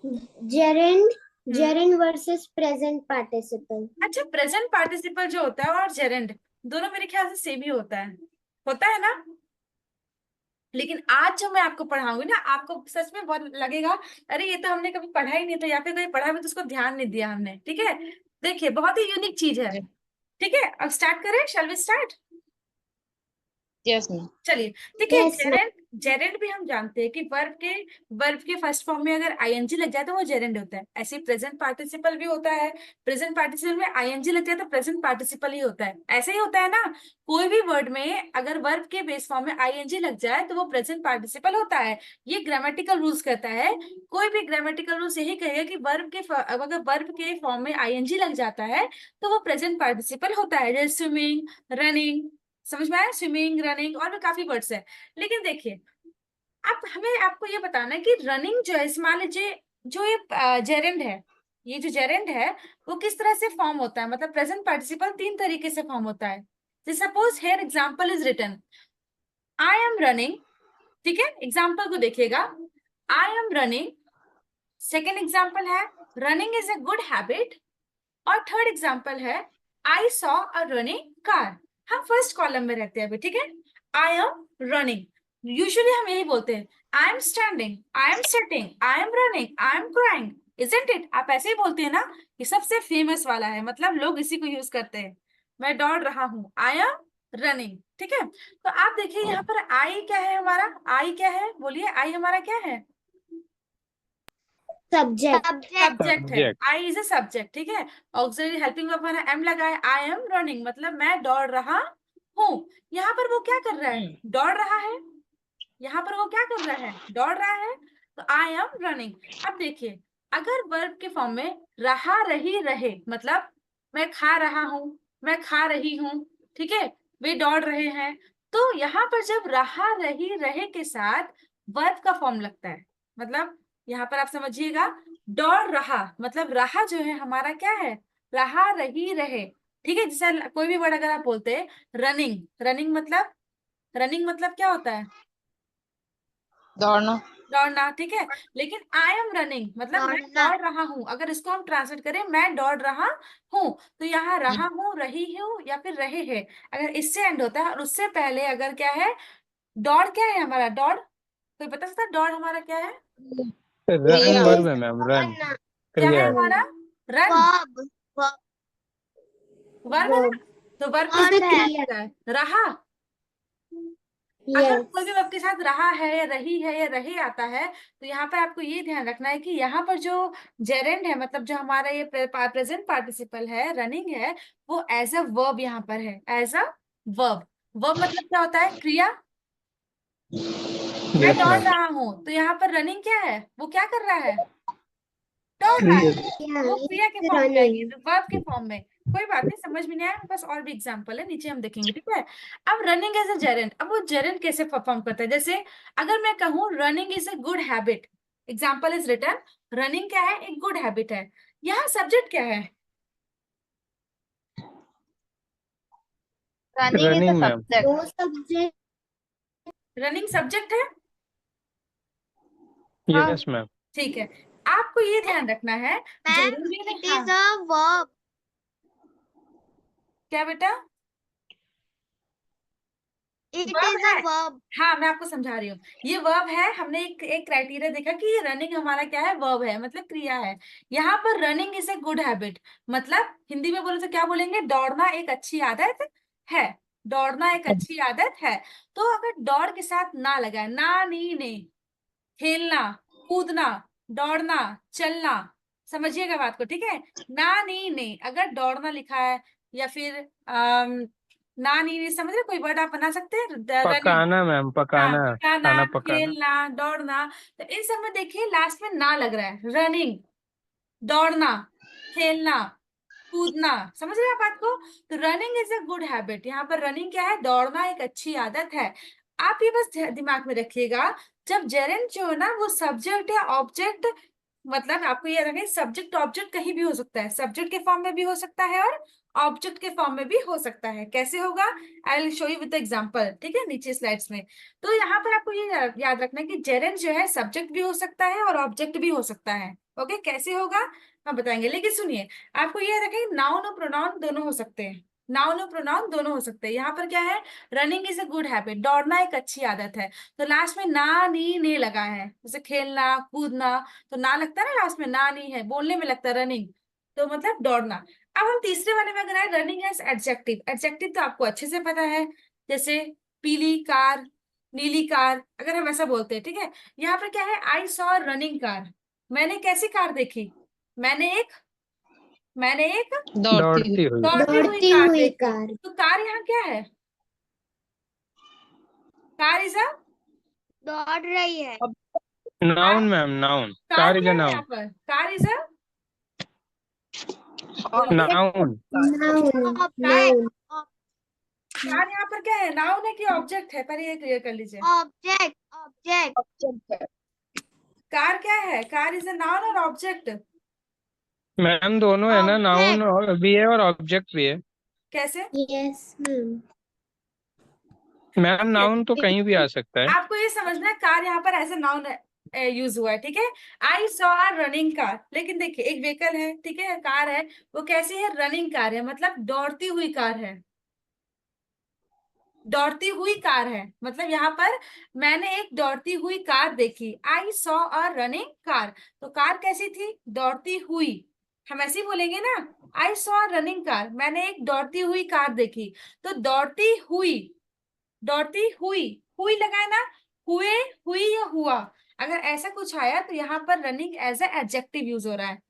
Gerund hmm. Gerund versus present participle. अच्छा, present participle जो होता है और जेरेंड, दोनों मेरे ख्याल से सेम ही होता है ना। लेकिन आज जो मैं आपको पढ़ाऊंगी ना, आपको सच में बहुत लगेगा, अरे ये तो हमने कभी पढ़ा ही नहीं था, या फिर कभी पढ़ा भी तो उसको ध्यान नहीं दिया हमने। ठीक है, देखिए बहुत ही यूनिक चीज है। ठीक है, अब स्टार्ट करें, shall we start. Yes ma'am. चलिए, देखिए यस मैम। जेरेंड, जेरेंड भी हम जानते हैं कि वर्ब के फर्स्ट फॉर्म में अगर आईएनजी लग जाए तो वो जेरेंड होता है। ऐसे प्रेजेंट पार्टिसिपल भी होता है, प्रेजेंट पार्टिसिपल में आईएनजी लग जाए तो प्रेजेंट पार्टिसिपल ही होता है। ऐसे ही होता है ना, कोई भी वर्ड में अगर वर्ब के बेस फॉर्म में आईएनजी लग जाए तो वो प्रेजेंट पार्टिसिपल होता है। ये ग्रामेटिकल रूल्स कहता है। कोई भी ग्रामेटिकल रूल्स यही कहेगा कि अगर वर्ब के फॉर्म में आईएनजी लग जाता है तो वो प्रेजेंट पार्टिसिपल होता है। जैसे स्विमिंग, रनिंग, समझ में आया, स्विमिंग, रनिंग, और भी काफी वर्ड्स है। लेकिन देखिए, अब हमें आपको ये बताना है कि रनिंग जो है, मान लीजिए जो ये जेरेंड है, ये जो जेरेंड है वो किस तरह से फॉर्म होता है। मतलब प्रेजेंट पार्टिसिपल तीन तरीके से फॉर्म होता है। जैसे suppose here example is written, I am running. ठीक है, एग्जाम्पल को देखिएगा, I am running. Second example है running is a good habit. और थर्ड एग्जाम्पल है I saw a running car. हम फर्स्ट कॉलम में रहते हैं अभी। ठीक है, आई एम रनिंग, यूजुअली हम यही बोलते हैं, I am standing, I am sitting, I am running, I am crying, isn't it. आप ऐसे ही बोलते हैं ना, ये सबसे फेमस वाला है, मतलब लोग इसी को यूज करते हैं। मैं दौड़ रहा हूँ, आई एम रनिंग। ठीक है, तो आप देखिए यहाँ पर आई क्या है, हमारा आई क्या है, बोलिए आई हमारा क्या है, सब्जेक्ट। सब्जेक्ट है। Subject. I is a subject. ठीक है, ऑक्सिलरी हेल्पिंग वर्ब है, एम लगा है, आई एम रनिंग मतलब मैं दौड़ रहा हूँ। यहाँ पर वो क्या कर रहा है, दौड़ रहा है। यहाँ पर वो क्या कर रहा है, दौड़ रहा है। तो आई एम रनिंग। अब देखिए, अगर वर्ब के फॉर्म में रहा, रही, रहे, मतलब मैं खा रहा हूँ, मैं खा रही हूँ, ठीक है, वे दौड़ रहे हैं, तो यहाँ पर जब रहा, रही, रहे के साथ वर्ब का फॉर्म लगता है, मतलब यहाँ पर आप समझिएगा, दौड़ रहा मतलब रहा जो है हमारा क्या है, रहा, रही, रहे। ठीक है, जैसे कोई भी वर्ड अगर आप बोलते हैं, रनिंग, रनिंग मतलब क्या होता है, दौड़ना। दौड़ना। ठीक है, लेकिन आई एम रनिंग मतलब मैं दौड़ना। दौड़ रहा हूँ, अगर इसको हम ट्रांसलेट करें मैं दौड़ रहा हूँ, तो यहाँ रहा हूँ, रही हूँ या फिर रहे है, अगर इससे एंड होता है और उससे पहले अगर क्या है, दौड़ क्या है हमारा, दौड़, कोई बता सकता है दौड़ हमारा क्या है, रन इट वर्ब इज है मैम, रन क्या क्रिया है है। हमारा, रन, वर्ब। वर्ब है ना। वर्ब। तो वर्ब के इज साथ अ क्या क्रिया। आता है, रहा। अगर कोई भी यस। वर्ब के साथ रहा है या रही है या रहे आता है, तो यहाँ पर आपको ये ध्यान रखना है कि यहाँ पर जो जेरेंड है, मतलब जो हमारा ये प्रेजेंट पार्टिसिपल है, रनिंग है, वो एज अ वर्ब यहाँ पर है, एज अ वर्ब। वर्ब मतलब क्या होता है, क्रिया। मैं यस दौड़ मैम। रहा हूँ, तो यहाँ पर रनिंग क्या है, वो क्या कर रहा है, दौड़ रहा है, क्रिया। तो वो क्रिया के इज फॉर्म में आएगी, रनिंग। वर्ब के फॉर्म में। कोई बात नहीं, समझ में नहीं आया, बस और भी एग्जांपल है, नीचे हम देखेंगे। ठीक है, अब रनिंग एज अ जेरेंड, अब वो जेरेंड कैसे परफॉर्म करता है, जैसे अगर मैं कहूँ running is a good habit, example is written, running क्या है, एक गुड हैबिट है। यहाँ सब्जेक्ट क्या है, रनिंग इज अ मैम। दो सब्जेक्ट। रनिंग सब्जेक्ट है। हाँ यस मैम। ठीक है, आपको ये ध्यान रखना है, मैम, जरूरी नहीं, इट हाँ, इज अ वर्ब। क्या बेटा, इट वर्ब इज अ है। वर्ब। हाँ, मैं आपको समझा रही हूँ, ये वर्ब है। हमने एक क्राइटेरिया देखा कि ये रनिंग हमारा क्या है, वर्ब है, मतलब क्रिया है। यहाँ पर running is a good habit, मतलब हिंदी में बोले तो क्या बोलेंगे, दौड़ना एक अच्छी आदत है, दौड़ना एक अच्छी आदत है। तो अगर दौड़ के साथ ना लगाए, ना, नी, ने, खेलना, कूदना, दौड़ना, चलना, समझिएगा बात को। ठीक है, ना, नी, ने, अगर दौड़ना लिखा है, या फिर ना, नी, ने, समझ रहे, कोई वर्ड आप बना सकते हैं, रनिंग, पकाना मैम, हाँ, पकाना, पकाना, खाना पकाना। खेलना, दौड़ना, तो इन सब में देखिए लास्ट में ना लग रहा है, रनिंग, दौड़ना, खेलना, कूदना, समझ रहे हैं आप बात को। तो running is a good habit, यहाँ पर रनिंग क्या है, दौड़ना एक अच्छी आदत है। आप ये बस दिमाग में रखिएगा, जब जेरेंट जो है ना वो सब्जेक्ट या ऑब्जेक्ट, मतलब आपको ये रखें, सब्जेक्ट ऑब्जेक्ट कहीं भी हो सकता है, सब्जेक्ट के फॉर्म में भी हो सकता है और ऑब्जेक्ट के फॉर्म में भी हो सकता है। कैसे होगा, I will show you with example. ठीक है, नीचे स्लाइड्स में। तो यहाँ पर आपको ये याद रखना है कि जेरेंट जो है सब्जेक्ट भी हो सकता है और ऑब्जेक्ट भी हो सकता है। ओके, कैसे होगा हम बताएंगे, लेकिन सुनिए, आपको ये रखें नाउन और प्रोनाउन दोनों हो सकते हैं, नाउन और प्रोनाउन दोनों हो सकते हैं। यहाँ पर क्या है, running is a good habit, दौड़ना एक अच्छी आदत है। तो लास्ट में ना नी ने लगा है, जैसे खेलना कूदना, तो ना लगता है ना लास्ट में, ना नी है, बोलने में लगता है रनिंग, तो मतलब दौड़ना। अब हम तीसरे वाले में अगर आए, रनिंग एज एडजेक्टिव, एडजेक्टिव तो आपको अच्छे से पता है, जैसे पीली कार, नीली कार, अगर हम ऐसा बोलते हैं, ठीक है। यहाँ पर क्या है, आई सॉ रनिंग कार, मैंने कैसी कार देखी, मैंने एक मैंने एक दौड़ती हुई। दौड़ती हुई। दौड़ती हुई दौड़ती कार हुई देखी। कार। तो कार यहाँ क्या है, कार इज अ, दौड़ रही है। Noun ma'am, noun. Car car is क्या अ है नाउन। यहाँ पर, कार इज अ, बोलिए, नाउन। Noun, noun. कार यहाँ पर क्या है, नाउन है कि ऑब्जेक्ट है, पहले ये क्लियर कर लीजिए। Object, object. कार क्या है, कार इज अ नाउन और ऑब्जेक्ट, मैम दोनों है ना, नाउन भी है और ऑब्जेक्ट भी है। कैसे? Yes ma'am. मैम नाउन तो कहीं भी आ सकता है। आपको ये समझना है, कार यहाँ पर एज ए नाउन यूज हुआ है, ठीक है। I saw a running car, लेकिन देखिए एक व्हीकल है, ठीक है, कार है, वो कैसी है, रनिंग कार है, मतलब दौड़ती हुई कार है, दौड़ती हुई कार है, मतलब यहाँ पर मैंने एक दौड़ती हुई कार देखी, आई सॉ अ रनिंग कार, तो कार कैसी थी, दौड़ती हुई, हम ऐसे ही बोलेंगे ना, आई सॉ अ रनिंग कार, मैंने एक दौड़ती हुई कार देखी। तो दौड़ती हुई, दौड़ती हुई, हुई लगाए ना, हुए, हुई या हुआ, अगर ऐसा कुछ आया तो यहाँ पर running as a adjective use हो रहा है,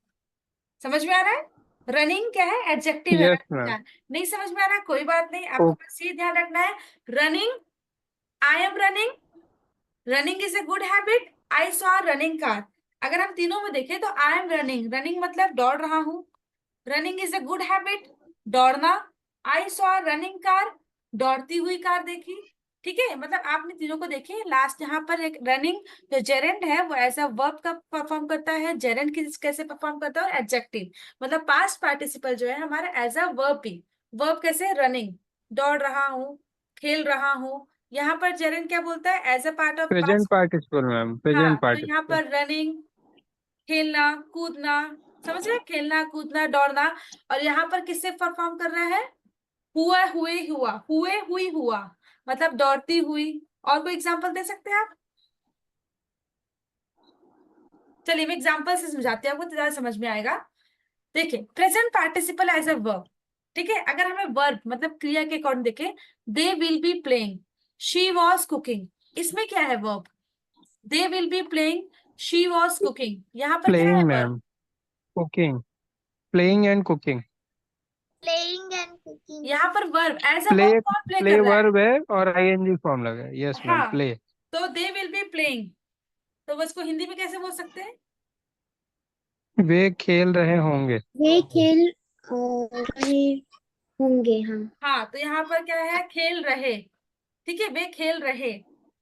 समझ में आ रहा है, रनिंग क्या है, एडजेक्टिव है। Yes ma'am. नहीं समझ में आ रहा है, कोई बात नहीं, आपको बस ये ध्यान रखना है, running, I am running, running is a good habit, I saw running car, अगर हम तीनों में देखें तो आई एम रनिंग, रनिंग मतलब दौड़ रहा हूँ, running is a good habit, दौड़ना, आई सॉ रनिंग कार, दौड़ती हुई कार देखी, ठीक है। मतलब आपने तीनों को देखिए, लास्ट यहाँ पर एक रनिंग जो जेरेंड है वो एज अ वर्ब का परफॉर्म करता है, जेरेंड की कैसे परफॉर्म करता है, और एडजेक्टिव मतलब पास्ट पार्टिसिपल जो है हमारा एज अ वर्ब भी, वर्ब कैसे, रनिंग, दौड़ रहा हूँ, खेल रहा हूँ, यहाँ पर जेरेंड क्या बोलता है, as a part of present past. Participle ma'am, हाँ, प्रेजेंट तो यहाँ पार्टिसिपल। पर रनिंग, खेलना कूदना, समझ रहे हैं? खेलना कूदना दौड़ना, और यहाँ पर किससे परफॉर्म कर रहा है, हुआ हुए हुआ, हुए हुई हुआ, मतलब दौड़ती हुई। और कोई एग्जांपल दे सकते हैं आप? चलिए मैं एग्जांपल से समझाती हूँ, आपको तो ज्यादा समझ में आएगा। देखिए present participle as a verb, ठीक है, अगर हमें वर्ब मतलब क्रिया के अकॉर्डिंग देखें, they will be playing, she was cooking, इसमें क्या है verb, they will be playing, she was cooking, यहाँ पर क्या है playing verb, ma'am, cooking, playing and cooking. Playing and cooking. यहाँ पर verb as a play, verb कौन प्ले प्ले कर रहा है, वर्ब है और आईएनजी फॉर्म लगा है। यस मैम, हाँ, प्ले। तो दे विल बी प्लेइंग, तो वो इसको हिंदी में कैसे बोल सकते हैं, वे खेल रहे होंगे। वे खेल रहे होंगे। हाँ। हाँ, तो यहाँ पर क्या है, खेल रहे, ठीक है, वे खेल रहे,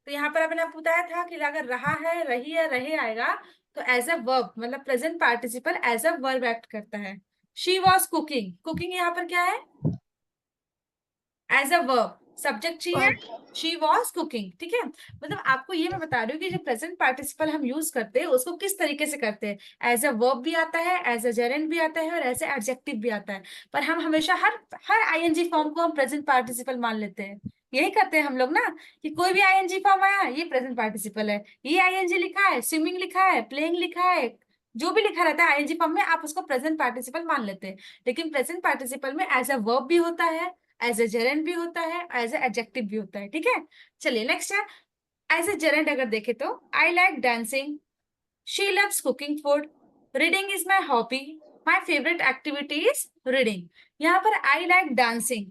तो यहाँ पर आपने बताया था कि अगर रहा है, रही है, रहे आएगा, तो एज अ वर्ब मतलब present participle as a verb act करता है। शी वॉज कुकिंग, कुकिंग यहाँ पर क्या है, एज अ वर्ब, सब्जेक्ट चाहिए, शी वॉज कुकिंग, ठीक है। मतलब आपको ये मैं बता रही हूँ कि जो प्रेजेंट पार्टिसिपल हम यूज करते हैं उसको किस तरीके से करते हैं, एज अ वर्ब भी आता है, एज अ जेरेंड भी आता है, और एज अ एडजेक्टिव भी आता है, पर हम हमेशा हर हर आईएनजी फॉर्म को हम प्रेजेंट पार्टिसिपल मान लेते हैं, यही करते हैं हम लोग ना, कि कोई भी आईएनजी फॉर्म आया ये प्रेजेंट पार्टिसिपल है, ये आईएनजी लिखा है, स्विमिंग लिखा है, प्लेइंग लिखा है, जो भी लिखा रहता है आईएनजी फॉर्म में आप उसको प्रेजेंट पार्टिसिपल मान लेते हैं। लेकिन प्रेजेंट पार्टिसिपल में एज अ वर्ब भी होता है, एज ए जेरेंड भी होता है, एज ए एडजेक्टिव भी होता है, ठीक है। चलिए नेक्स्ट है, एज ए जेरेंड अगर देखे तो I like dancing, she loves cooking food, reading is my hobby, my favourite activity is reading. यहाँ पर आई लाइक डांसिंग,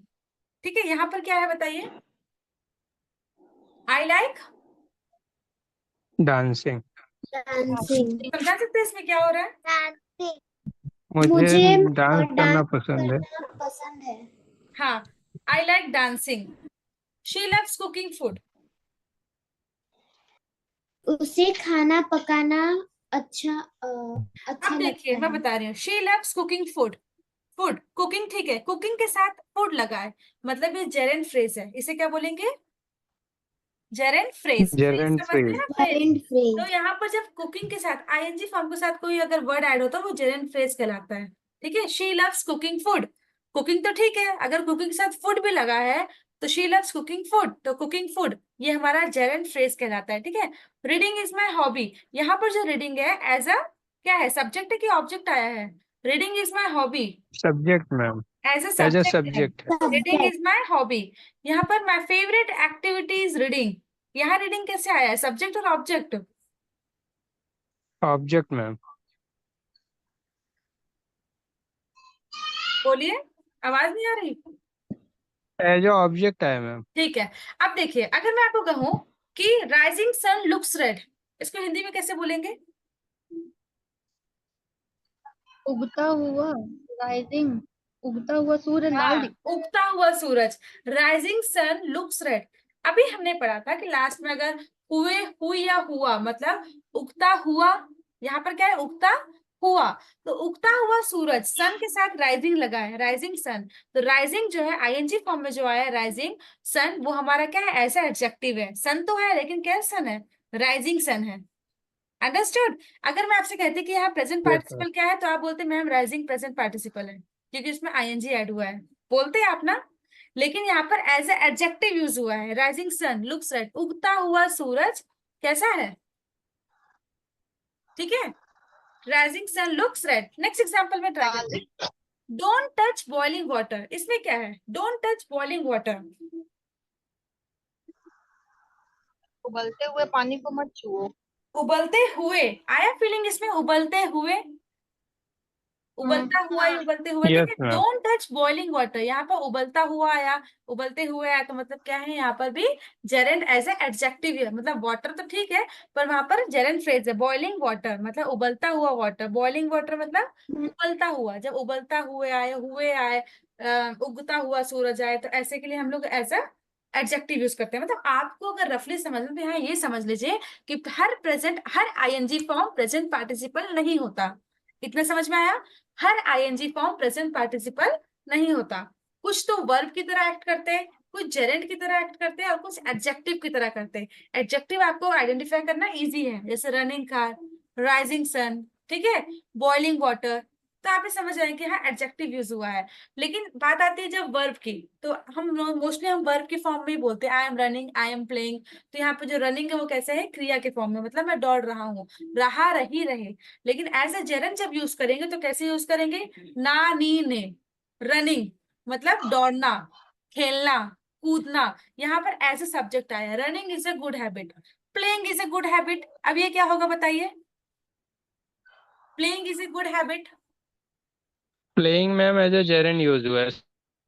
ठीक है, यहाँ पर क्या है बताइए, आई लाइक, डांसिंग। डांसिंग। समझा सकते हैं इसमें क्या हो रहा है, डांसिंग। मुझे मुझे डांस करना डांस पसंद है। करना पसंद है। हाँ, I like dancing, she loves cooking food, उसे खाना पकाना अच्छा अच्छा अब देखिए लगता मैं है। बता रही हूँ, she loves cooking food, food cooking, ठीक है, कुकिंग के साथ फूड लगा है, मतलब ये जेरेंड फ्रेज है, इसे क्या बोलेंगे, जेरेंड फ्रेज, फ्रेज gerund समझते हैं phrase. ना, फ्रेज। Gerund phrase. तो यहाँ पर जब कुकिंग के साथ आईएनजी फॉर्म के साथ कोई अगर वर्ड ऐड होता है वो जेरेंड फ्रेज कहलाता है। ठीक है, she loves cooking food, cooking तो ठीक है, अगर कुकिंग के साथ फूड भी लगा है तो शी लव्स कुकिंग फूड, तो कुकिंग फूड ये हमारा जेरेंड फ्रेज कहलाता है। ठीक है, रीडिंग इज माई हॉबी, यहाँ पर जो रीडिंग है एज अ क्या है, सब्जेक्ट है कि ऑब्जेक्ट आया है? Reading is my hobby Subject, ma'am. As a As a subject है, subject. Reading Subject. Is my hobby. यहाँ पर my favourite activity is reading, यहाँ रीडिंग कैसे आया है, सब्जेक्ट और ऑब्जेक्ट? Object, ma'am. बोलिए, आवाज नहीं आ रही? As a object आया, ma'am. ठीक है, अब देखिए अगर मैं आपको कहूं कि राइजिंग सन लुक्स रेड, इसको हिंदी में कैसे बोलेंगे? उगता हुआ, राइजिंग, उगता हुआ सूर्य लाल हाँ, दिख उगता हुआ सूरज, राइजिंग सन लुक्स रेड। अभी हमने पढ़ा था कि लास्ट में अगर हुए, हुई या हुआ मतलब उगता हुआ, यहाँ पर क्या है, उगता हुआ, तो उगता हुआ सूरज, सन के साथ राइजिंग लगा है, राइजिंग सन। तो राइजिंग जो है आईएनजी फॉर्म में जो आया है राइजिंग सन, वो हमारा क्या है, ऐसा एडजेक्टिव है, सन तो है लेकिन क्या सन है, राइजिंग सन है। अंडरस्टूड? अगर मैं आपसे कहती कि यहाँ प्रेजेंट Yes, ma'am. पार्टिसिपल क्या है तो आप बोलते मैम राइजिंग प्रेजेंट पार्टिसिपल है, क्योंकि उसमें आईएनजी ऐड हुआ है, बोलते हैं आप ना। लेकिन यहाँ पर एज ए एडजेक्टिव यूज हुआ है, राइजिंग सन लुक्स रेड, उगता हुआ सूरज कैसा है? ठीक है, rising sun looks red. Next example में ट्राई करते हैं, डोंट टच बॉइलिंग वाटर, इसमें क्या है, डोंट टच बॉइलिंग वाटर, उबलते हुए पानी को मत छुओ। उबलते हुए आया फीलिंग इसमें, उबलते हुए, उबलता हुआ या उबलते हुए, ठीक Yes, है, ma'am. Don't touch boiling water, यहाँ पर उबलता हुआ आया, उबलते हुए आया, तो मतलब क्या है, यहाँ पर भी जेरेंड एज ए एडजेक्टिव है, मतलब वाटर तो ठीक है पर वहां पर जेरेंड फ्रेज है, बॉइलिंग वाटर मतलब उबलता हुआ वाटर, बॉइलिंग वाटर मतलब उबलता हुआ, जब उबलता हुए आए उगता हुआ सूरज आए, तो ऐसे के लिए हम लोग एज ए एडजेक्टिव यूज करते हैं। मतलब आपको अगर रफली समझना तो यहाँ ये समझ लीजिए कि हर आईएनजी फॉर्म प्रेजेंट पार्टिसिपल नहीं होता। इतना समझ में आया? हर आईएनजी फॉर्म प्रेजेंट पार्टिसिपल नहीं होता, कुछ तो वर्ब की तरह एक्ट करते हैं, कुछ जेरेंड की तरह एक्ट करते हैं और कुछ एडजेक्टिव की तरह करते हैं। एडजेक्टिव आपको आइडेंटिफाई करना इजी है, जैसे रनिंग कार, राइजिंग सन, ठीक है, बॉइलिंग वाटर, तो आप ये समझ रहे हैं कि हाँ एडजेक्टिव यूज हुआ है। लेकिन बात आती है जब वर्ब की, तो हम मोस्टली हम वर्ब के फॉर्म में ही बोलते हैं, आई am running, I am playing. तो यहाँ पे जो रनिंग है वो कैसे है, क्रिया के फॉर्म में, मतलब मैं दौड़ रहा हूँ, रहा रही रहे। लेकिन एज ए जेरेंड जब यूज करेंगे तो कैसे यूज करेंगे, ना नी ने, रनिंग मतलब दौड़ना, खेलना, कूदना, यहाँ पर एज ए सब्जेक्ट आया, running is a good habit, playing is a good habit. अब ये क्या होगा बताइए, playing is a good habit, Playing, ma'am, as a gerund use हुआ है.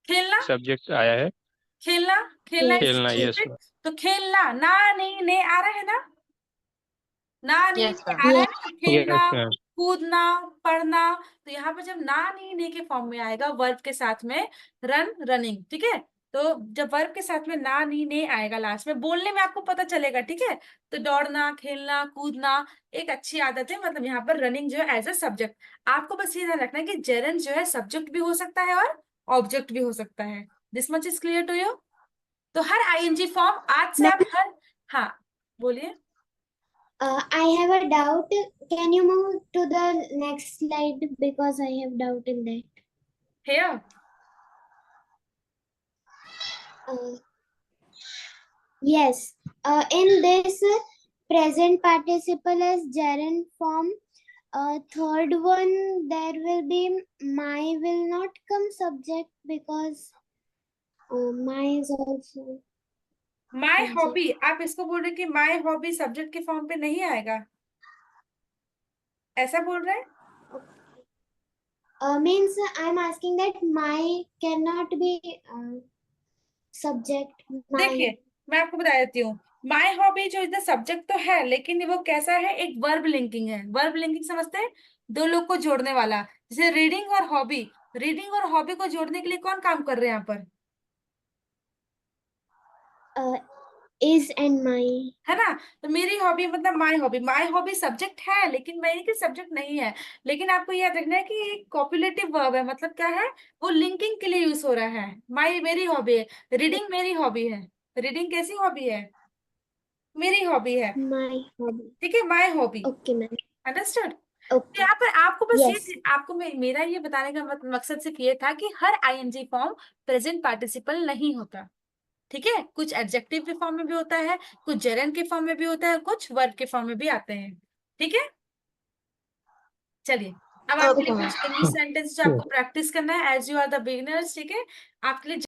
खेलना, Subject आया है. खेलना, खेलना Yes. इज खेलना, yes, हैबिट, ma'am. तो खेलना, ना नी ने आ रहा है ना, ना नी यस ने मैम। आ रहा है Yes. ना, खेलना, Yes, ma'am. कूदना, पढ़ना। तो यहाँ पर जब ना नी ने के फॉर्म में आएगा वर्ब के साथ में, रन, रनिंग, ठीक है, तो जब वर्ब के साथ में ना नी ने आएगा लास्ट में, बोलने में आपको पता चलेगा, ठीक है, तो दौड़ना, खेलना, कूदना एक अच्छी आदत है। मतलब यहाँ पर रनिंग जो है एज ए सब्जेक्ट, आपको बस ये ध्यान रखना है कि जेरेंड जो है सब्जेक्ट भी हो सकता है और ऑब्जेक्ट भी हो सकता है। This much is clear to you? तो हर आईएनजी फॉर्म आज से आप हर, हाँ बोलिए। I have a doubt. Can you move to the next slide because I have doubt in that. Here, Uh, yes. In this present participle as gerund form, third one there will be my will not come subject because my is also my subject. Hobby, आप इसको बोल रहे कि my hobby subject के form पे नहीं आएगा, ऐसा बोल रहे हैं? Means I'm asking that my cannot be subject. My. देखिए मैं आपको बता देती हूँ, माई हॉबी जो इधर सब्जेक्ट तो है लेकिन वो कैसा है, एक वर्ब लिंकिंग है। वर्ब लिंकिंग समझते हैं, दो लोग को जोड़ने वाला, जैसे रीडिंग और हॉबी, रीडिंग और हॉबी को जोड़ने के लिए कौन काम कर रहे हैं यहाँ पर, Is and my. है ना? तो मेरी हॉबी मतलब माई हॉबी सब्जेक्ट है लेकिन मेरी की सब्जेक्ट नहीं है। लेकिन आपको याद रखना है कि एक कॉपुलेटिव वर्ब है, मतलब क्या है, वो लिंकिंग के लिए यूज हो रहा है। माई मेरी हॉबी है, रीडिंग मेरी हॉबी है, रीडिंग कैसी हॉबी है, मेरी हॉबी है, My hobby. ठीक है, my hobby, Okay, ma'am. Understood. Okay. यहाँ पर आपको बस Yes. ये आपको मेरा ये बताने का मकसद सिर्फ ये था कि हर आईएनजी फॉर्म प्रेजेंट पार्टिसिपल नहीं होता, ठीक है, कुछ एडजेक्टिव के फॉर्म में भी होता है, कुछ जेरेंड के फॉर्म में भी होता है, कुछ वर्ब के फॉर्म में भी आते हैं, ठीक है। चलिए अब आपके लिए Okay, ma'am. कुछ इंग्लिश सेंटेंस जो आपको प्रैक्टिस करना है as you are the beginners, ठीक है, आपके लिए